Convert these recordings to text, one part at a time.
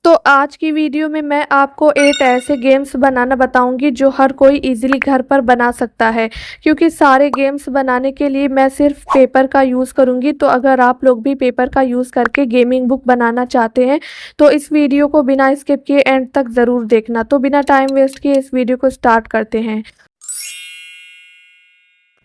तो आज की वीडियो में मैं आपको 8 ऐसे गेम्स बनाना बताऊंगी जो हर कोई इजीली घर पर बना सकता है, क्योंकि सारे गेम्स बनाने के लिए मैं सिर्फ पेपर का यूज़ करूंगी। तो अगर आप लोग भी पेपर का यूज़ करके गेमिंग बुक बनाना चाहते हैं तो इस वीडियो को बिना स्किप किए एंड तक ज़रूर देखना। तो बिना टाइम वेस्ट किए इस वीडियो को स्टार्ट करते हैं।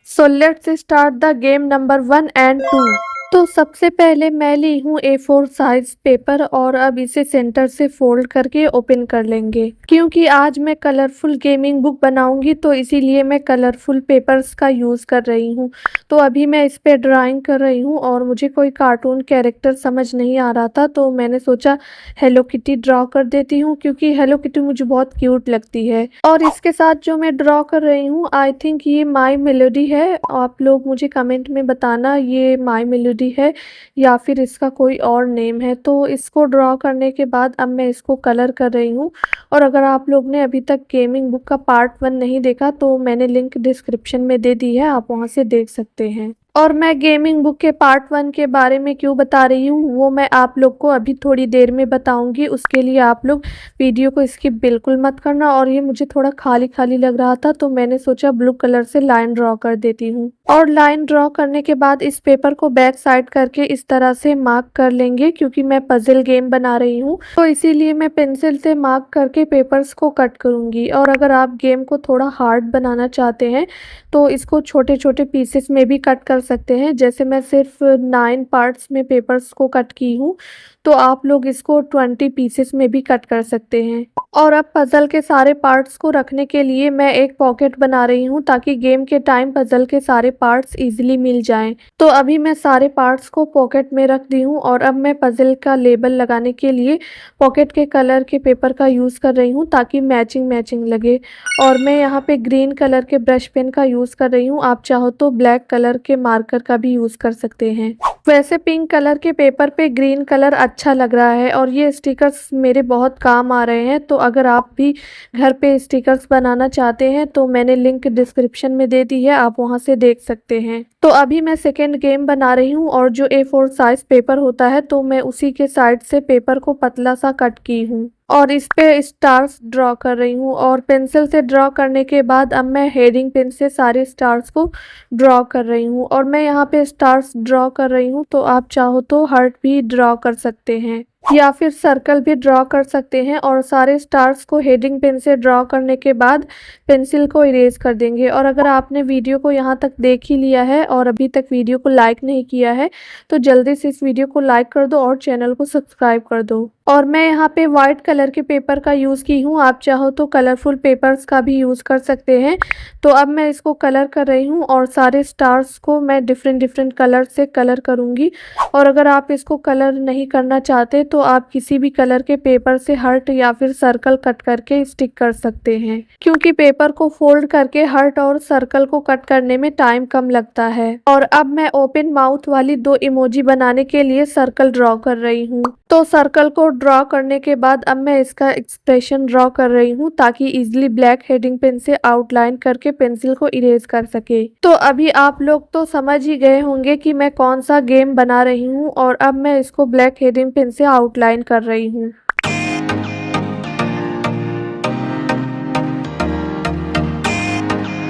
So let's start the game number 1 and 2। तो सबसे पहले मैं ली हूँ A4 साइज पेपर और अब इसे सेंटर से फोल्ड करके ओपन कर लेंगे। क्योंकि आज मैं कलरफुल गेमिंग बुक बनाऊंगी तो इसीलिए मैं कलरफुल पेपर्स का यूज़ कर रही हूँ। तो अभी मैं इस पे ड्राइंग कर रही हूँ और मुझे कोई कार्टून कैरेक्टर समझ नहीं आ रहा था, तो मैंने सोचा हेलो किटी ड्रॉ कर देती हूँ, क्योंकि हेलो किटी मुझे बहुत क्यूट लगती है। और इसके साथ जो मैं ड्रॉ कर रही हूँ आई थिंक ये माई मेलोडी है। आप लोग मुझे कमेंट में बताना ये माई मेलोडी है या फिर इसका कोई और नेम है। तो इसको ड्रॉ करने के बाद अब मैं इसको कलर कर रही हूँ। और अगर आप लोग ने अभी तक गेमिंग बुक का पार्ट 1 नहीं देखा तो मैंने लिंक डिस्क्रिप्शन में दे दी है, आप वहाँ से देख सकते हैं। और मैं गेमिंग बुक के पार्ट 1 के बारे में क्यों बता रही हूँ वो मैं आप लोग को अभी थोड़ी देर में बताऊंगी। उसके लिए आप लोग वीडियो को स्किप बिल्कुल मत करना। और ये मुझे थोड़ा खाली खाली लग रहा था तो मैंने सोचा ब्लू कलर से लाइन ड्रॉ कर देती हूँ। और लाइन ड्रॉ करने के बाद इस पेपर को बैक साइड करके इस तरह से मार्क कर लेंगे, क्योंकि मैं पजल गेम बना रही हूँ तो इसीलिए मैं पेंसिल से मार्क करके पेपर्स को कट करूँगी। और अगर आप गेम को थोड़ा हार्ड बनाना चाहते हैं तो इसको छोटे छोटे पीसेस में भी कट कर सकते हैं। जैसे मैं सिर्फ 9 पार्ट्स में पेपर्स को कट की हूँ तो आप लोग इसको 20 पीसेस में भी कट कर सकते हैं। और अब पजल के सारे पार्ट्स को रखने के लिए मैं एक पॉकेट बना रही हूँ ताकि गेम के टाइम पजल के सारे पार्ट्स इजीली मिल जाएं। तो अभी मैं सारे पार्ट्स को पॉकेट में रख दी हूँ और अब मैं पजल का लेबल लगाने के लिए पॉकेट के कलर के पेपर का यूज़ कर रही हूँ ताकि मैचिंग मैचिंग लगे। और मैं यहाँ पे ग्रीन कलर के ब्रश पेन का यूज़ कर रही हूँ, आप चाहो तो ब्लैक कलर के मार्कर का भी यूज़ कर सकते हैं। वैसे पिंक कलर के पेपर पे ग्रीन कलर अच्छा लग रहा है और ये स्टिकर्स मेरे बहुत काम आ रहे हैं। तो अगर आप भी घर पे स्टिकर्स बनाना चाहते हैं तो मैंने लिंक डिस्क्रिप्शन में दे दी है, आप वहां से देख सकते हैं। तो अभी मैं सेकेंड गेम बना रही हूँ और जो A4 साइज पेपर होता है तो मैं उसी के साइड से पेपर को पतला सा कट की हूँ और इस पे स्टार्स ड्रॉ कर रही हूँ। और पेंसिल से ड्रॉ करने के बाद अब मैं हेडिंग पेन से सारे स्टार्स को ड्रॉ कर रही हूँ। और मैं यहाँ पे स्टार्स ड्रॉ कर रही हूँ तो आप चाहो तो हार्ट भी ड्रॉ कर सकते हैं या फिर सर्कल भी ड्रॉ कर सकते हैं। और सारे स्टार्स को हेडिंग पेन से ड्रॉ करने के बाद पेंसिल को इरेज कर देंगे। और अगर आपने वीडियो को यहाँ तक देख ही लिया है और अभी तक वीडियो को लाइक नहीं किया है तो जल्दी से इस वीडियो को लाइक कर दो और चैनल को सब्सक्राइब कर दो। और मैं यहाँ पे वाइट कलर के पेपर का यूज़ की हूँ, आप चाहो तो कलरफुल पेपर्स का भी यूज़ कर सकते हैं। तो अब मैं इसको कलर कर रही हूँ और सारे स्टार्स को मैं डिफरेंट डिफरेंट कलर से कलर करूँगी। और अगर आप इसको कलर नहीं करना चाहते तो आप किसी भी कलर के पेपर से हार्ट या फिर सर्कल कट करके स्टिक कर सकते हैं, क्योंकि पेपर को फोल्ड करके हार्ट और सर्कल को कट करने में टाइम कम लगता है। और अब मैं ओपन माउथ वाली 2 इमोजी बनाने के लिए सर्कल ड्रॉ कर रही हूँ। तो सर्कल को ड्रॉ करने के बाद अब मैं इसका एक्सप्रेशन ड्रॉ कर रही हूँ ताकि इजीली ब्लैक हेडिंग पेन से आउटलाइन करके पेंसिल को इरेज कर सके। तो अभी आप लोग तो समझ ही गए होंगे कि मैं कौन सा गेम बना रही हूँ और अब मैं इसको ब्लैक हेडिंग पेन से आउटलाइन कर रही हूँ।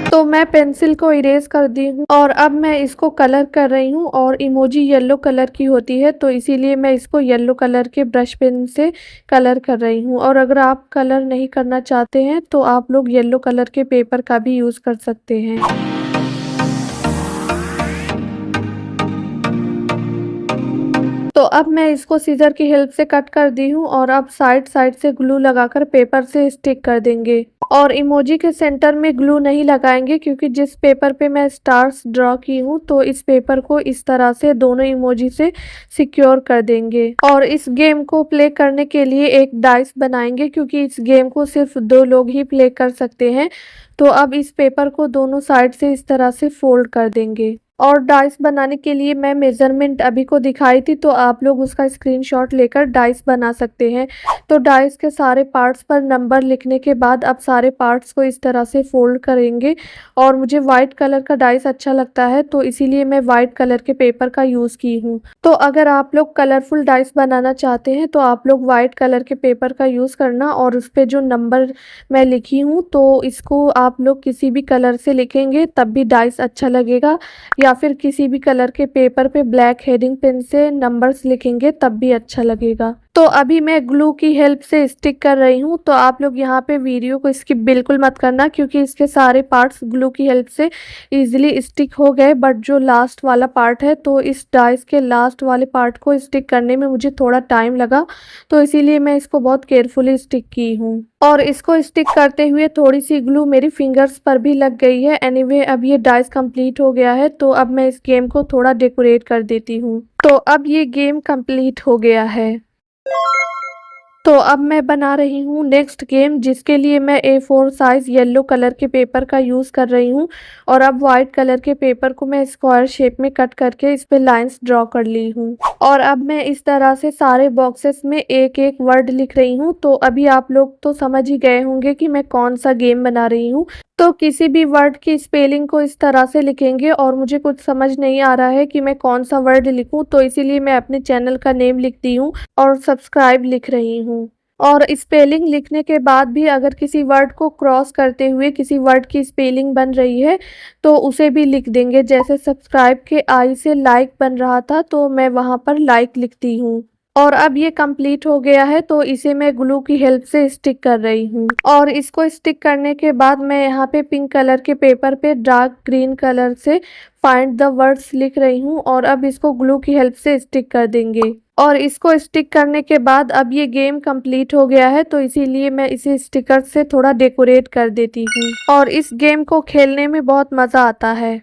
तो मैं पेंसिल को इरेज कर दी हूँ और अब मैं इसको कलर कर रही हूँ। और इमोजी येलो कलर की होती है तो इसीलिए मैं इसको येलो कलर के ब्रश पेन से कलर कर रही हूँ। और अगर आप कलर नहीं करना चाहते हैं तो आप लोग येलो कलर के पेपर का भी यूज़ कर सकते हैं। तो अब मैं इसको सीजर की हेल्प से कट कर दी हूँ और अब साइड साइड से ग्लू लगाकर पेपर से स्टिक कर देंगे। और इमोजी के सेंटर में ग्लू नहीं लगाएंगे, क्योंकि जिस पेपर पे मैं स्टार्स ड्रॉ की हूँ तो इस पेपर को इस तरह से दोनों इमोजी से सिक्योर कर देंगे। और इस गेम को प्ले करने के लिए एक डाइस बनाएंगे, क्योंकि इस गेम को सिर्फ 2 लोग ही प्ले कर सकते हैं। तो अब इस पेपर को दोनों साइड से इस तरह से फोल्ड कर देंगे। और डाइस बनाने के लिए मैं मेज़रमेंट अभी को दिखाई थी, तो आप लोग उसका स्क्रीनशॉट लेकर डाइस बना सकते हैं। तो डाइस के सारे पार्ट्स पर नंबर लिखने के बाद अब सारे पार्ट्स को इस तरह से फ़ोल्ड करेंगे और मुझे वाइट कलर का डाइस अच्छा लगता है, तो इसीलिए मैं वाइट कलर के पेपर का यूज़ की हूँ। तो अगर आप लोग कलरफुल डाइस बनाना चाहते हैं तो आप लोग वाइट कलर के पेपर का यूज़ करना और उस पे जो नंबर मैं लिखी हूँ तो इसको आप लोग किसी भी कलर से लिखेंगे तब भी डाइस अच्छा लगेगा, या फिर किसी भी कलर के पेपर पे ब्लैक हेडिंग पेन से नंबर्स लिखेंगे तब भी अच्छा लगेगा। तो अभी मैं ग्लू की हेल्प से स्टिक कर रही हूँ, तो आप लोग यहाँ पे वीडियो को स्किप बिल्कुल मत करना क्योंकि इसके सारे पार्ट्स ग्लू की हेल्प से इजीली स्टिक हो गए, बट जो लास्ट वाला पार्ट है तो इस डाइस के लास्ट वाले पार्ट को स्टिक करने में मुझे थोड़ा टाइम लगा, तो इसीलिए मैं इसको बहुत केयरफुली स्टिक की हूँ। और इसको स्टिक करते हुए थोड़ी सी ग्लू मेरी फिंगर्स पर भी लग गई है। एनीवे अब ये डाइस कंप्लीट हो गया है, तो अब मैं इस गेम को थोड़ा डेकोरेट कर देती हूँ। तो अब ये गेम कंप्लीट हो गया है। तो अब मैं बना रही हूँ नेक्स्ट गेम, जिसके लिए मैं A4 साइज़ येलो कलर के पेपर का यूज़ कर रही हूँ और अब वाइट कलर के पेपर को मैं स्क्वायर शेप में कट करके इस पे लाइंस ड्रॉ कर ली हूँ। और अब मैं इस तरह से सारे बॉक्सेस में एक एक वर्ड लिख रही हूँ। तो अभी आप लोग तो समझ ही गए होंगे कि मैं कौन सा गेम बना रही हूँ। तो किसी भी वर्ड की स्पेलिंग को इस तरह से लिखेंगे और मुझे कुछ समझ नहीं आ रहा है कि मैं कौन सा वर्ड लिखूं, तो इसीलिए मैं अपने चैनल का नेम लिखती हूँ और सब्सक्राइब लिख रही हूँ। और स्पेलिंग लिखने के बाद भी अगर किसी वर्ड को क्रॉस करते हुए किसी वर्ड की स्पेलिंग बन रही है तो उसे भी लिख देंगे। जैसे सब्सक्राइब के आई से लाइक बन रहा था तो मैं वहाँ पर लाइक लिखती हूँ। और अब ये कंप्लीट हो गया है, तो इसे मैं ग्लू की हेल्प से स्टिक कर रही हूँ। और इसको स्टिक करने के बाद मैं यहाँ पे पिंक कलर के पेपर पे डार्क ग्रीन कलर से फाइंड द वर्ड्स लिख रही हूँ और अब इसको ग्लू की हेल्प से स्टिक कर देंगे। और इसको स्टिक करने के बाद अब ये गेम कंप्लीट हो गया है, तो इसीलिए मैं इसे स्टिकर से थोड़ा डेकोरेट कर देती हूँ और इस गेम को खेलने में बहुत मज़ा आता है।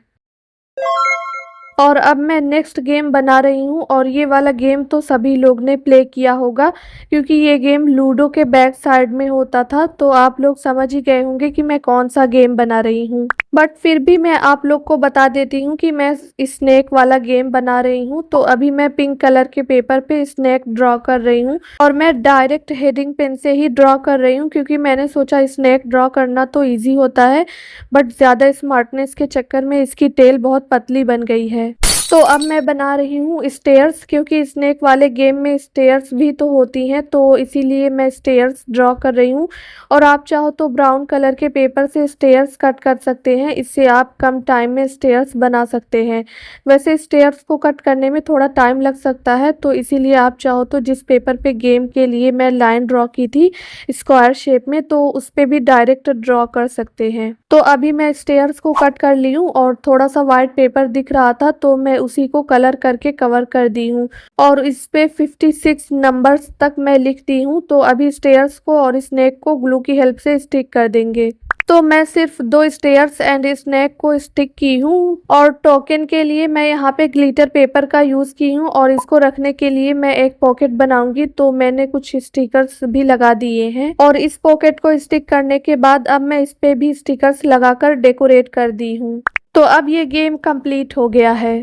और अब मैं नेक्स्ट गेम बना रही हूँ और ये वाला गेम तो सभी लोग ने प्ले किया होगा क्योंकि ये गेम लूडो के बैक साइड में होता था, तो आप लोग समझ ही गए होंगे कि मैं कौन सा गेम बना रही हूँ। बट फिर भी मैं आप लोग को बता देती हूँ कि मैं स्नेक वाला गेम बना रही हूँ। तो अभी मैं पिंक कलर के पेपर पे स्नेक ड्रॉ कर रही हूँ और मैं डायरेक्ट हेडिंग पेन से ही ड्रॉ कर रही हूँ क्योंकि मैंने सोचा स्नेक ड्रॉ करना तो ईजी होता है, बट ज़्यादा स्मार्टनेस के चक्कर में इसकी टेल बहुत पतली बन गई है। तो अब मैं बना रही हूँ स्टेयर्स, क्योंकि स्नेक वाले गेम में स्टेयर्स भी तो होती हैं, तो इसीलिए मैं स्टेयर्स ड्रॉ कर रही हूँ। और आप चाहो तो ब्राउन कलर के पेपर से स्टेयर्स कट कर सकते हैं, इससे आप कम टाइम में स्टेयर्स बना सकते हैं। वैसे स्टेयर्स को कट करने में थोड़ा टाइम लग सकता है, तो इसीलिए आप चाहो तो जिस पेपर पे गेम के लिए मैं लाइन ड्रॉ की थी स्क्वायर शेप में, तो उस पर भी डायरेक्ट ड्रॉ कर सकते हैं। तो अभी मैं स्टेयर्स को कट कर ली हूँ और थोड़ा सा वाइट पेपर दिख रहा था तो मैं उसी को कलर करके कवर कर दी हूँ और इस पे 56 नंबर्स तक मैं लिख दी हूँ। तो अभी स्टेयर्स को और स्नेक को ग्लू की हेल्प से स्टिक कर देंगे। तो मैं सिर्फ 2 स्टेयर्स एंड स्नेक को स्टिक की हूँ और टोकन के लिए मैं यहाँ पे ग्लिटर पेपर का यूज़ की हूँ और इसको रखने के लिए मैं एक पॉकेट बनाऊंगी, तो मैंने कुछ स्टिकर्स भी लगा दिए हैं और इस पॉकेट को स्टिक करने के बाद अब मैं इस पे भी स्टिकर्स लगाकर डेकोरेट कर दी हूँ। तो अब ये गेम कंप्लीट हो गया है।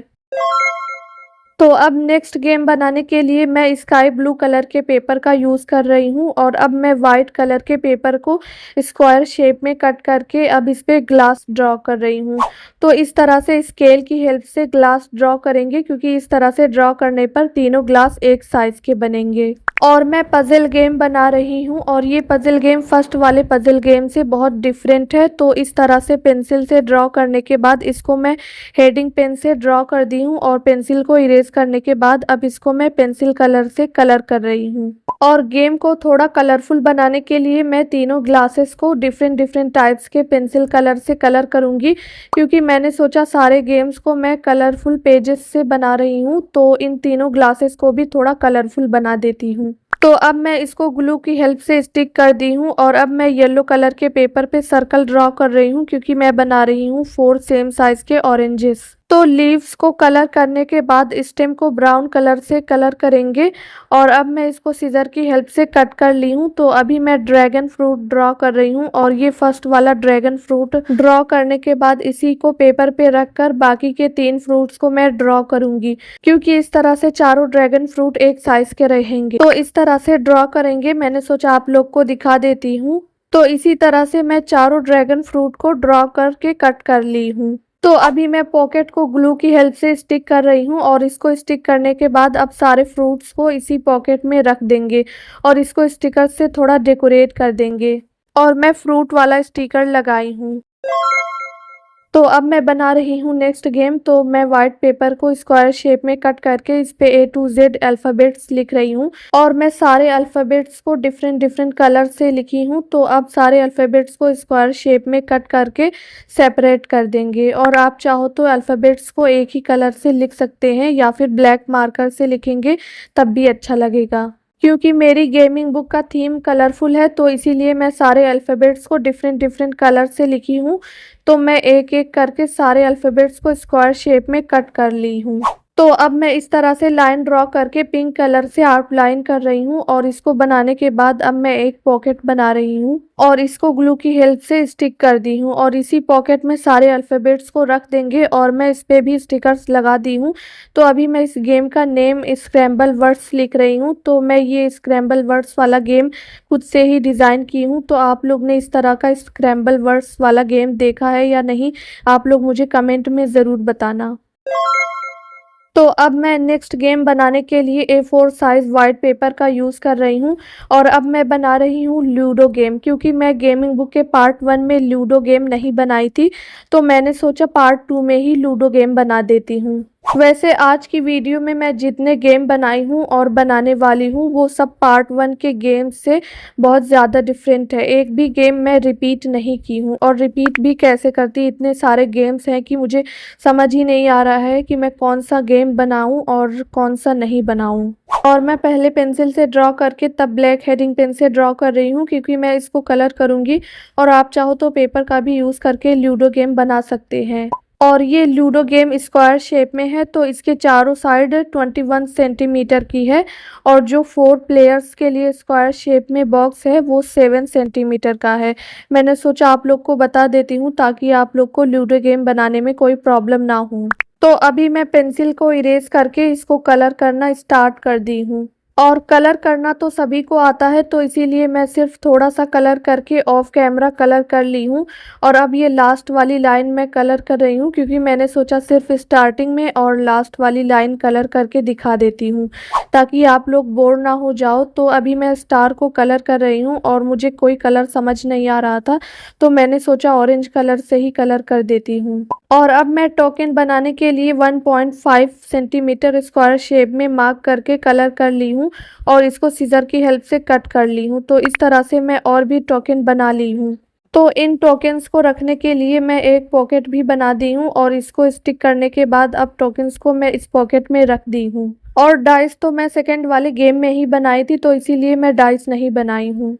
तो अब नेक्स्ट गेम बनाने के लिए मैं स्काई ब्लू कलर के पेपर का यूज़ कर रही हूँ और अब मैं वाइट कलर के पेपर को स्क्वायर शेप में कट करके अब इस पे ग्लास ड्रॉ कर रही हूँ। तो इस तरह से स्केल की हेल्प से ग्लास ड्रॉ करेंगे क्योंकि इस तरह से ड्रॉ करने पर तीनों ग्लास एक साइज़ के बनेंगे। और मैं पजल गेम बना रही हूँ और ये पजल गेम फर्स्ट वाले पजल गेम से बहुत डिफरेंट है। तो इस तरह से पेंसिल से ड्रॉ करने के बाद इसको मैं हेडिंग पेन से ड्रॉ कर दी हूँ और पेंसिल को इरेज करने के बाद अब इसको मैं पेंसिल कलर से कलर कर रही हूँ। और गेम को थोड़ा कलरफुल बनाने के लिए मैं तीनों ग्लासेस को डिफरेंट टाइप्स के पेंसिल कलर से कलर करूँगी क्योंकि मैंने सोचा सारे गेम्स को मैं कलरफुल पेजेस से बना रही हूँ, तो इन तीनों ग्लासेस को भी थोड़ा कलरफुल बना देती हूँ। तो अब मैं इसको ग्लू की हेल्प से स्टिक कर दी हूँ और अब मैं येलो कलर के पेपर पे सर्कल ड्रॉ कर रही हूँ क्योंकि मैं बना रही हूँ 4 सेम साइज के ऑरेंजेस। तो लीव्स को कलर करने के बाद स्टेम को ब्राउन कलर से कलर करेंगे और अब मैं इसको सीजर की हेल्प से कट कर ली हूँ। तो अभी मैं ड्रैगन फ्रूट ड्रॉ कर रही हूँ और ये फर्स्ट वाला ड्रैगन फ्रूट ड्रॉ करने के बाद इसी को पेपर पे रख कर बाकी के 3 फ्रूट्स को मैं ड्रॉ करूंगी, क्योंकि इस तरह से चारों ड्रैगन फ्रूट एक साइज के रहेंगे। तो इस तरह से ड्रॉ करेंगे। मैंने सोचा आप लोग को दिखा देती हूँ। तो इसी तरह से मैं चारों ड्रैगन फ्रूट को ड्रॉ करके कट कर ली हूँ। तो अभी मैं पॉकेट को ग्लू की हेल्प से स्टिक कर रही हूँ और इसको स्टिक करने के बाद अब सारे फ्रूट्स को इसी पॉकेट में रख देंगे और इसको स्टिकर से थोड़ा डेकोरेट कर देंगे और मैं फ्रूट वाला स्टिकर लगाई हूँ। तो अब मैं बना रही हूँ नेक्स्ट गेम। तो मैं व्हाइट पेपर को स्क्वायर शेप में कट करके इस पे A to Z अल्फ़ाबेट्स लिख रही हूँ और मैं सारे अल्फ़ाबेट्स को डिफरेंट डिफरेंट कलर से लिखी हूँ। तो अब सारे अल्फ़ाबेट्स को स्क्वायर शेप में कट करके सेपरेट कर देंगे और आप चाहो तो अल्फ़ाबेट्स को एक ही कलर से लिख सकते हैं या फिर ब्लैक मार्कर से लिखेंगे तब भी अच्छा लगेगा। क्योंकि मेरी गेमिंग बुक का थीम कलरफुल है तो इसीलिए मैं सारे अल्फ़ाबेट्स को डिफरेंट डिफरेंट कलर से लिखी हूँ। तो मैं एक एक करके सारे अल्फ़ाबेट्स को स्क्वायर शेप में कट कर ली हूँ। तो अब मैं इस तरह से लाइन ड्रॉ करके पिंक कलर से आउटलाइन कर रही हूँ और इसको बनाने के बाद अब मैं एक पॉकेट बना रही हूँ और इसको ग्लू की हेल्प से स्टिक कर दी हूँ और इसी पॉकेट में सारे अल्फ़ाबेट्स को रख देंगे और मैं इस पे भी स्टिकर्स लगा दी हूँ। तो अभी मैं इस गेम का नेम स्क्रैम्बल वर्ड्स लिख रही हूँ। तो मैं ये स्क्रैम्बल वर्ड्स वाला गेम खुद से ही डिज़ाइन की हूँ। तो आप लोग ने इस तरह का स्क्रैम्बल वर्ड्स वाला गेम देखा है या नहीं, आप लोग मुझे कमेंट में ज़रूर बताना। तो अब मैं नेक्स्ट गेम बनाने के लिए A4 साइज वाइट पेपर का यूज़ कर रही हूँ और अब मैं बना रही हूँ लूडो गेम। क्योंकि मैं गेमिंग बुक के पार्ट 1 में लूडो गेम नहीं बनाई थी तो मैंने सोचा पार्ट 2 में ही लूडो गेम बना देती हूँ। वैसे आज की वीडियो में मैं जितने गेम बनाई हूँ और बनाने वाली हूँ वो सब पार्ट 1 के गेम से बहुत ज़्यादा डिफरेंट है। एक भी गेम मैं रिपीट नहीं की हूँ और रिपीट भी कैसे करती, इतने सारे गेम्स हैं कि मुझे समझ ही नहीं आ रहा है कि मैं कौन सा गेम बनाऊँ और कौन सा नहीं बनाऊँ। और मैं पहले पेंसिल से ड्रॉ करके तब ब्लैक हेडिंग पेन से ड्रॉ कर रही हूँ क्योंकि मैं इसको कलर करूँगी और आप चाहो तो पेपर का भी यूज़ करके लूडो गेम बना सकते हैं। और ये लूडो गेम स्क्वायर शेप में है तो इसके चारों साइड 21 सेंटीमीटर की है और जो 4 प्लेयर्स के लिए स्क्वायर शेप में बॉक्स है वो 7 सेंटीमीटर का है। मैंने सोचा आप लोग को बता देती हूँ ताकि आप लोग को लूडो गेम बनाने में कोई प्रॉब्लम ना हो। तो अभी मैं पेंसिल को इरेज करके इसको कलर करना स्टार्ट कर दी हूँ और कलर करना तो सभी को आता है तो इसीलिए मैं सिर्फ थोड़ा सा कलर करके ऑफ कैमरा कलर कर ली हूँ। और अब ये लास्ट वाली लाइन मैं कलर कर रही हूँ क्योंकि मैंने सोचा सिर्फ स्टार्टिंग में और लास्ट वाली लाइन कलर करके दिखा देती हूँ ताकि आप लोग बोर ना हो जाओ। तो अभी मैं स्टार को कलर कर रही हूँ और मुझे कोई कलर समझ नहीं आ रहा था तो मैंने सोचा ऑरेंज कलर से ही कलर कर देती हूँ। और अब मैं टोकन बनाने के लिए 1.5 सेंटीमीटर स्क्वायर शेप में मार्क करके कलर कर ली हूँ और इसको सीजर की हेल्प से कट कर ली हूँ। तो इस तरह से मैं और भी टोकन बना ली हूँ। तो इन टोकन्स को रखने के लिए मैं एक पॉकेट भी बना दी हूँ और इसको स्टिक करने के बाद अब टोकन्स को मैं इस पॉकेट में रख दी हूँ। और डाइस तो मैं सेकंड वाले गेम में ही बनाई थी तो इसीलिए मैं डाइस नहीं बनाई हूँ।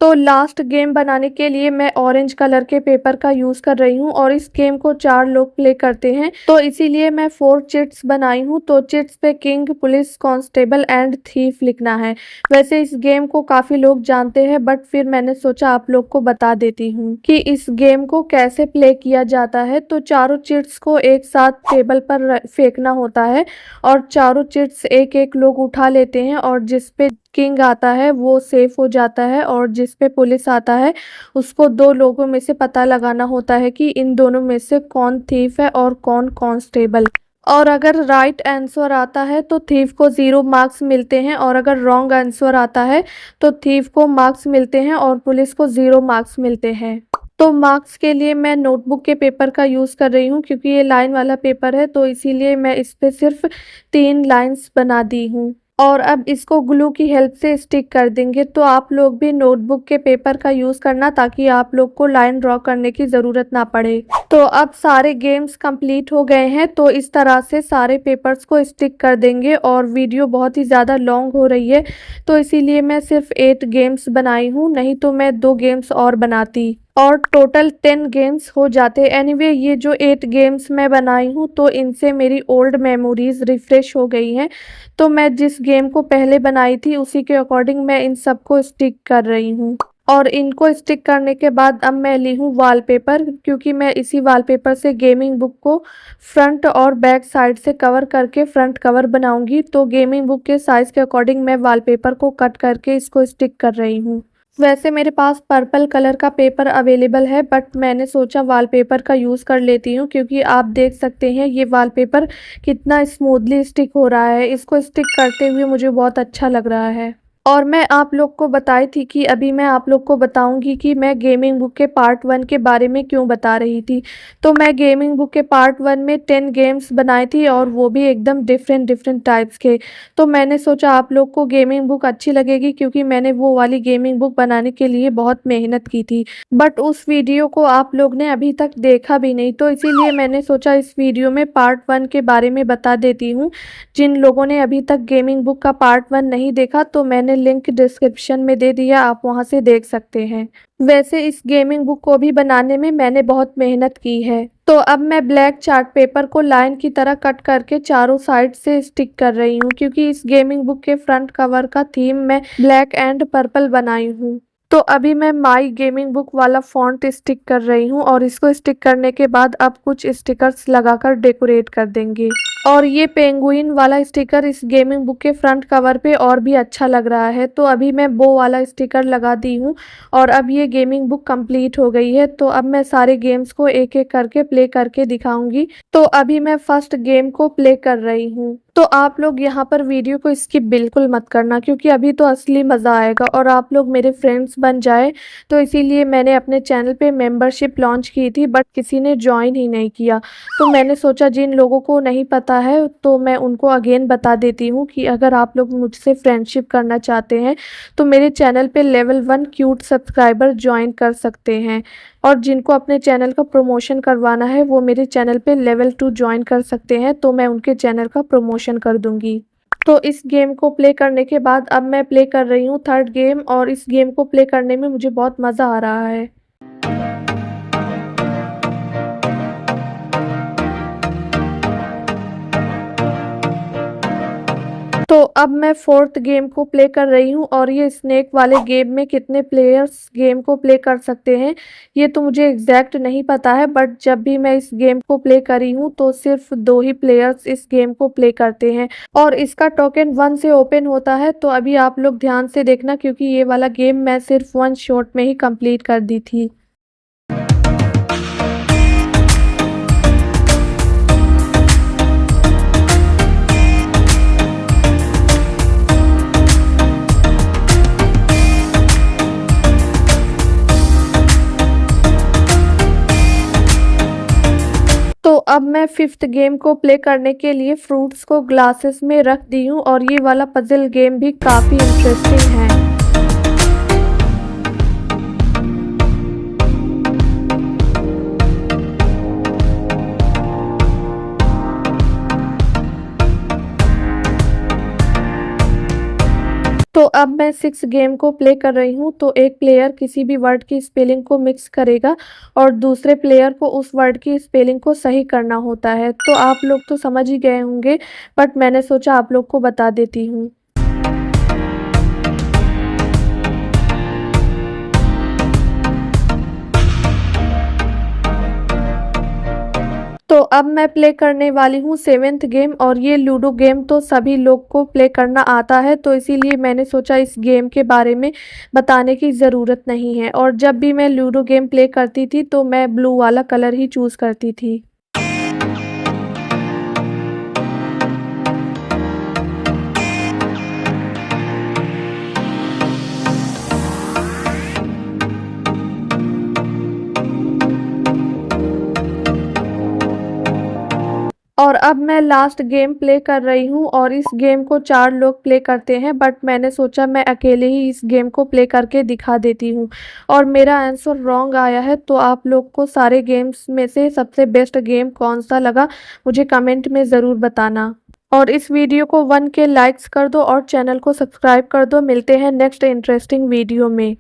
तो लास्ट गेम बनाने के लिए मैं ऑरेंज कलर के पेपर का यूज़ कर रही हूँ और इस गेम को 4 लोग प्ले करते हैं तो इसीलिए मैं 4 चिट्स बनाई हूँ। तो चिट्स पे king, police, constable and thief लिखना है। वैसे इस गेम को काफ़ी लोग जानते हैं बट फिर मैंने सोचा आप लोग को बता देती हूँ कि इस गेम को कैसे प्ले किया जाता है। तो चारों चिट्स को एक साथ टेबल पर फेंकना होता है और चारों चिट्स एक एक लोग उठा लेते हैं और जिसपे किंग आता है वो सेफ हो जाता है और जिस पे पुलिस आता है उसको 2 लोगों में से पता लगाना होता है कि इन दोनों में से कौन थीफ है और कौन कांस्टेबल। और अगर राइट आंसर आता है तो थीफ को 0 मार्क्स मिलते हैं और अगर रॉन्ग आंसर आता है तो थीफ को मार्क्स मिलते हैं और पुलिस को 0 मार्क्स मिलते हैं। तो मार्क्स के लिए मैं नोटबुक के पेपर का यूज़ कर रही हूँ क्योंकि ये लाइन वाला पेपर है तो इसीलिए मैं इस पे सिर्फ 3 लाइन्स बना दी हूँ और अब इसको ग्लू की हेल्प से स्टिक कर देंगे। तो आप लोग भी नोटबुक के पेपर का यूज़ करना ताकि आप लोग को लाइन ड्रॉ करने की ज़रूरत ना पड़े। तो अब सारे गेम्स कंप्लीट हो गए हैं तो इस तरह से सारे पेपर्स को स्टिक कर देंगे और वीडियो बहुत ही ज़्यादा लॉन्ग हो रही है तो इसीलिए मैं सिर्फ 8 गेम्स बनाई हूँ, नहीं तो मैं 2 गेम्स और बनाती। और टोटल 10 गेम्स हो जाते। एनीवे ये जो 8 गेम्स मैं बनाई हूँ तो इनसे मेरी ओल्ड मेमोरीज रिफ्रेश हो गई हैं। तो मैं जिस गेम को पहले बनाई थी उसी के अकॉर्डिंग मैं इन सबको स्टिक कर रही हूँ। और इनको स्टिक करने के बाद अब मैं ली हूँ वॉलपेपर, क्योंकि मैं इसी वॉलपेपर से गेमिंग बुक को फ्रंट और बैक साइड से कवर करके फ्रंट कवर बनाऊंगी। तो गेमिंग बुक के साइज़ के अकॉर्डिंग मैं वॉलपेपर को कट करके इसको स्टिक कर रही हूँ। वैसे मेरे पास पर्पल कलर का पेपर अवेलेबल है, बट मैंने सोचा वॉलपेपर का यूज़ कर लेती हूँ, क्योंकि आप देख सकते हैं ये वॉलपेपर कितना स्मूथली स्टिक हो रहा है। इसको स्टिक करते हुए मुझे बहुत अच्छा लग रहा है। और मैं आप लोग को बताई थी कि अभी मैं आप लोग को बताऊंगी कि मैं गेमिंग बुक के पार्ट 1 के बारे में क्यों बता रही थी। तो मैं गेमिंग बुक के पार्ट 1 में 10 गेम्स बनाई थी, और वो भी एकदम डिफरेंट डिफरेंट टाइप्स के। तो मैंने सोचा आप लोग को गेमिंग बुक अच्छी लगेगी, क्योंकि मैंने वो वाली गेमिंग बुक बनाने के लिए बहुत मेहनत की थी। बट उस वीडियो को आप लोग ने अभी तक देखा भी नहीं, तो इसीलिए मैंने सोचा इस वीडियो में पार्ट 1 के बारे में बता देती हूँ। जिन लोगों ने अभी तक गेमिंग बुक का पार्ट 1 नहीं देखा तो मैंने लिंक डिस्क्रिप्शन में दे दिया, आप वहां से देख सकते हैं। वैसे इस गेमिंग बुक को भी बनाने में मैंने बहुत मेहनत की है। तो अब मैं ब्लैक चार्ट पेपर को लाइन की तरह कट करके चारों साइड से स्टिक कर रही हूँ, क्योंकि इस गेमिंग बुक के फ्रंट कवर का थीम मैं ब्लैक एंड पर्पल बनाई हूँ। तो अभी मैं माई गेमिंग बुक वाला फॉन्ट स्टिक कर रही हूँ, और इसको स्टिक करने के बाद अब कुछ स्टिकर्स लगाकर डेकोरेट कर देंगे। और ये पेंगुइन वाला स्टिकर इस गेमिंग बुक के फ्रंट कवर पे और भी अच्छा लग रहा है। तो अभी मैं बो वाला स्टिकर लगा दी हूँ, और अब ये गेमिंग बुक कंप्लीट हो गई है। तो अब मैं सारे गेम्स को एक एक करके प्ले करके दिखाऊंगी। तो अभी मैं फर्स्ट गेम को प्ले कर रही हूँ। तो आप लोग यहाँ पर वीडियो को स्किप बिल्कुल मत करना, क्योंकि अभी तो असली मज़ा आएगा और आप लोग मेरे फ्रेंड्स बन जाए। तो इसीलिए मैंने अपने चैनल पे मेंबरशिप लॉन्च की थी, बट किसी ने ज्वाइन ही नहीं किया। तो मैंने सोचा जिन लोगों को नहीं पता है तो मैं उनको अगेन बता देती हूँ कि अगर आप लोग मुझसे फ्रेंडशिप करना चाहते हैं तो मेरे चैनल पे लेवल 1 क्यूट सब्सक्राइबर ज्वाइन कर सकते हैं। और जिनको अपने चैनल का प्रमोशन करवाना है वो मेरे चैनल पे लेवल 2 ज्वाइन कर सकते हैं, तो मैं उनके चैनल का प्रमोशन कर दूंगी। तो इस गेम को प्ले करने के बाद अब मैं प्ले कर रही हूँ थर्ड गेम, और इस गेम को प्ले करने में मुझे बहुत मज़ा आ रहा है। तो अब मैं फोर्थ गेम को प्ले कर रही हूँ, और ये स्नेक वाले गेम में कितने प्लेयर्स गेम को प्ले कर सकते हैं ये तो मुझे एग्जैक्ट नहीं पता है, बट जब भी मैं इस गेम को प्ले करी हूँ तो सिर्फ 2 ही प्लेयर्स इस गेम को प्ले करते हैं, और इसका टोकन 1 से ओपन होता है। तो अभी आप लोग ध्यान से देखना, क्योंकि ये वाला गेम मैं सिर्फ 1 शॉट में ही कंप्लीट कर दी थी। तो अब मैं फिफ्थ गेम को प्ले करने के लिए फ्रूट्स को ग्लासेस में रख दी हूँ, और ये वाला पजल गेम भी काफ़ी इंटरेस्टिंग है। तो अब मैं 6 गेम को प्ले कर रही हूँ। तो एक प्लेयर किसी भी वर्ड की स्पेलिंग को मिक्स करेगा, और दूसरे प्लेयर को उस वर्ड की स्पेलिंग को सही करना होता है। तो आप लोग तो समझ ही गए होंगे, बट मैंने सोचा आप लोग को बता देती हूँ। तो अब मैं प्ले करने वाली हूँ 7th गेम, और ये लूडो गेम तो सभी लोग को प्ले करना आता है, तो इसीलिए मैंने सोचा इस गेम के बारे में बताने की ज़रूरत नहीं है। और जब भी मैं लूडो गेम प्ले करती थी तो मैं ब्लू वाला कलर ही चूज़ करती थी। और अब मैं लास्ट गेम प्ले कर रही हूँ, और इस गेम को 4 लोग प्ले करते हैं, बट मैंने सोचा मैं अकेले ही इस गेम को प्ले करके दिखा देती हूँ। और मेरा आंसर रॉन्ग आया है, तो आप लोग को सारे गेम्स में से सबसे बेस्ट गेम कौन सा लगा मुझे कमेंट में ज़रूर बताना। और इस वीडियो को 1K लाइक्स कर दो और चैनल को सब्सक्राइब कर दो। मिलते हैं नेक्स्ट इंटरेस्टिंग वीडियो में।